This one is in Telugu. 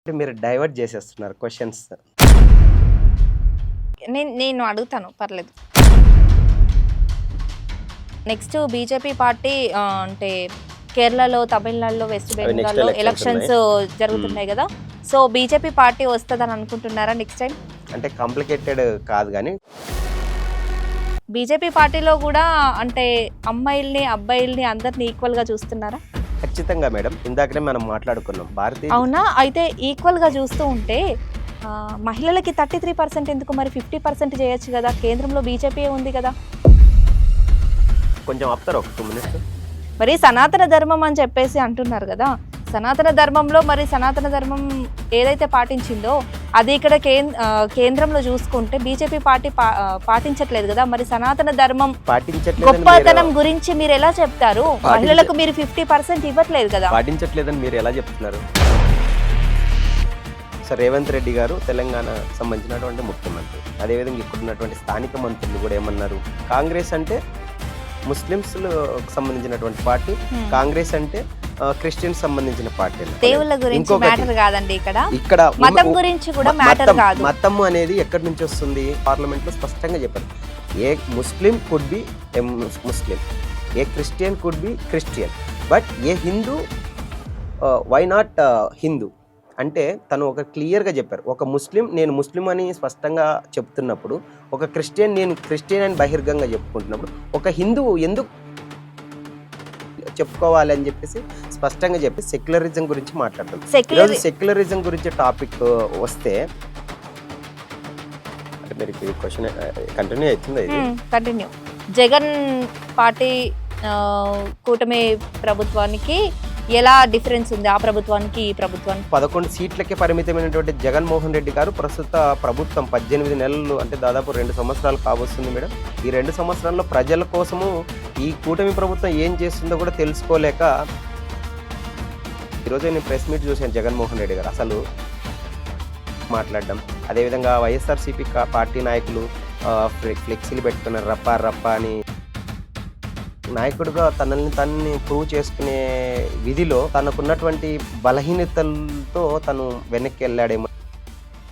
అంటే మీరు డైవర్ట్ చేసేస్తున్నారు క్వెషన్స్. నేను అడుగుతాను పర్లేదు. నెక్స్ట్ బీజేపీ పార్టీ అంటే కేరళలో, తమిళనాడులో, వెస్ట్ అవి నెక్స్ట్ బెంగాల్‌లో ఎలక్షన్స్ ఎలక్షన్స్ జరుగుతున్నాయి కదా! సో బీజేపీ పార్టీ వస్తదని అనుకుంటున్నారా నెక్స్ట్ టైం? అంటే కాంప్లికేటెడ్ కాదు గానీ బీజేపీ పార్టీలో కూడా అంటే అమ్మాయిల్ని, అబ్బాయిల్ని అందరిని ఈక్వల్‌గా చూస్తున్నారా? ఖచ్చితంగా మేడం. ఇందాకనే మనం మాట్లాడుకున్నాం. భారతీయ అవునా? అయితే ఈక్వల్‌గా చూస్తూ ఉంటే మహిళలకి 33% ఎందుకు మరి 50% చేయొచ్చు కదా! కేంద్రంలో బీజేపీయే ఉంది కదా! కొంచెం ఆపుతారా ఒక 2 మినిట్స్? మరి సనాతన ధర్మం అని చెప్పేసి అంటున్నారు కదా! సనాతన ధర్మంలో మరి సనాతన ధర్మం ఏదైతే పాటించిందో అది ఇక్కడ కేంద్రంలో చూసుకుంటే బీజేపీ పార్టీ పాటించట్లేదు కదా! మరి సనాతన ధర్మం గొప్పతనం గురించి మీరు ఎలా చెప్తారు? మహిళలకు మీరు 50% ఇవ్వట్లేదు కదా! పాటించట్లేదని మీరు ఎలా చెప్తున్నారు? సో రేవంత్ రెడ్డి గారు తెలంగాణ సంబంధించినటువంటి ముఖ్యమంత్రి. అదేవిధంగా ఇక్కడ ఉన్నటువంటి స్థానిక మంత్రులు కూడా ఏమన్నారు? కాంగ్రెస్ అంటే ముస్లిమ్స్లకు సంబంధించినటువంటి పార్టీ, కాంగ్రెస్ అంటే క్రిస్టియన్స్ సంబంధించిన పార్టీ. దేవుళ్ళ గురించి మ్యాటర్ కాదండి ఇక్కడ మతం గురించి కూడా మ్యాటర్ మ్యాటర్ కాదు. మతం అనేది ఎక్కడి నుంచి వస్తుంది? పార్లమెంట్ లో స్పష్టంగా చెప్పారు. A Muslim could be a Muslim, a Christian could be Christian, but a Hindu why not Hindu అంటే తను ఒక క్లియర్గా చెప్పారు. ఒక ముస్లిం నేను ముస్లిం అని స్పష్టంగా చెప్తున్నప్పుడు, ఒక క్రిస్టియన్ నేను క్రిస్టియన్ అని బహిర్గంగా చెప్పుకుంటున్నప్పుడు, ఒక హిందువు ఎందుకు చెప్పుకోవాలి అని చెప్పేసి స్పష్టంగా చెప్పి సెక్యులరిజం గురించి మాట్లాడుతాం. ఈరోజు సెక్యులరిజం గురించి టాపిక్ వస్తే అంటే మీరు క్వశ్చన్ కంటిన్యూ అవుతుంది. కంటిన్యూ. జగన్ పార్టీ కూటమి ప్రభుత్వానికి ఎలా డిఫరెన్స్ ఉంది? ఆ ప్రభుత్వానికి ఈ ప్రభుత్వానికి 11 సీట్లకే పరిమితమైనటువంటి జగన్మోహన్ రెడ్డి గారు ప్రస్తుత ప్రభుత్వం 18 నెలలు అంటే దాదాపు 2 సంవత్సరాలు కాబోస్తుంది మేడం. ఈ 2 సంవత్సరాల్లో ప్రజల కోసము ఈ కూటమి ప్రభుత్వం ఏం చేస్తుందో కూడా తెలుసుకోలేక ఈరోజు నేను ప్రెస్ మీట్ చూశాను. జగన్మోహన్ రెడ్డి గారు అసలు మాట్లాడడం, అదేవిధంగా వైఎస్ఆర్సీపీ పార్టీ నాయకులు ఫ్లెక్సీలు పెట్టుకున్నారు రప్పా రప్పా అని. నాయకుడిగా తనని ప్రూవ్ చేసుకునే విధిలో తనకున్నటువంటి బలహీనతలతో తను వెనక్కి వెళ్ళాడేమో.